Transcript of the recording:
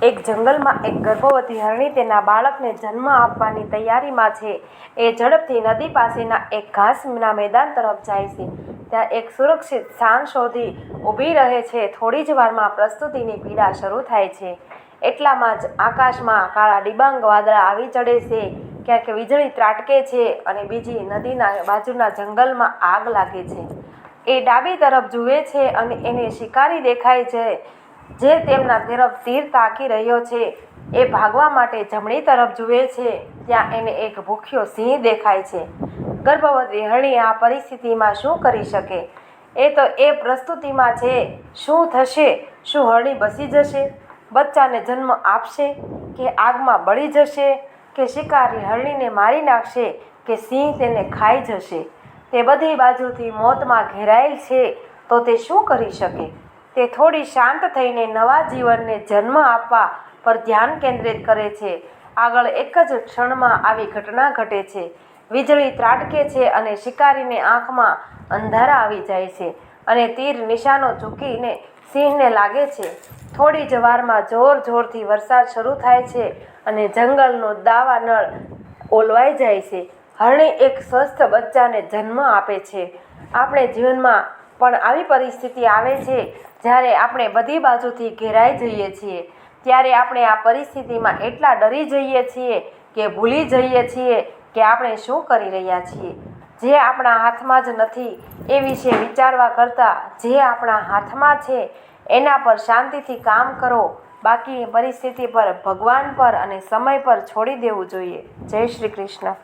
એક જંગલમાં એક ગર્ભવતી હરણી તેના બાળકને જન્મ આપવાની તૈયારીમાં છે. એ ઝડપથી નદી પાસેના એક ઘાસના મેદાન તરફ જાય છે. ત્યાં એક સુરક્ષિત સ્થાન શોધી ઊભી રહે છે. થોડી જ વારમાં પ્રસ્તુતિની પીડા શરૂ થાય છે. એટલામાં જ આકાશમાં કાળા ડિબાંગ વાદળા આવી ચડે છે. ક્યાંક વીજળી ત્રાટકે છે અને બીજી નદીના બાજુના જંગલમાં આગ લાગે છે. એ ડાબી તરફ જુએ છે અને એને શિકારી દેખાય છે જે તેમના તરફ તીર તાકી રહ્યો છે. એ ભાગવા માટે જમણી તરફ જુએ છે. ત્યાં એને એક ભૂખ્યો સિંહ દેખાય છે. ગર્ભવતી હરણી આ પરિસ્થિતિમાં શું કરી શકે? એ તો એ પ્રસ્તુતિમાં છે. શું થશે? શું હરણી બચી જશે? બચ્ચાને જન્મ આપશે કે આગમાં બળી જશે? કે શિકારી હરણીને મારી નાખશે કે સિંહ તેને ખાઈ જશે? તે બધી બાજુથી મોતમાં ઘેરાયેલ છે. તો તે શું કરી શકે? તે થોડી શાંત થઈને નવા જીવનને જન્મ આપવા પર ધ્યાન કેન્દ્રિત કરે છે. આગળ એક જ ક્ષણમાં આવી ઘટના ઘટે છે. વીજળી ત્રાટકે છે અને શિકારીને આંખમાં અંધારા આવી જાય છે અને તીર નિશાનો ચૂકીને સિંહને લાગે છે. થોડી જ વારમાં જોરથી વરસાદ શરૂ થાય છે અને જંગલનો દાવાનળ ઓલવાઈ જાય છે. હરણી એક સ્વસ્થ બચ્ચાને જન્મ આપે છે. આપણે જીવનમાં પણ આવી પરિસ્થિતિ આવે છે જ્યારે આપણે બધી બાજુથી ઘેરાઈ જઈએ છીએ. ત્યારે આપણે આ પરિસ્થિતિમાં એટલા ડરી જઈએ છીએ કે ભૂલી જઈએ છીએ કે આપણે શું કરી રહ્યા છીએ. જે આપણા હાથમાં જ નથી એ વિશે વિચારવા કરતાં જે આપણા હાથમાં છે એના પર શાંતિથી કામ કરો. બાકીની પરિસ્થિતિ પર ભગવાન પર અને સમય પર છોડી દેવું જોઈએ. જય શ્રી કૃષ્ણ.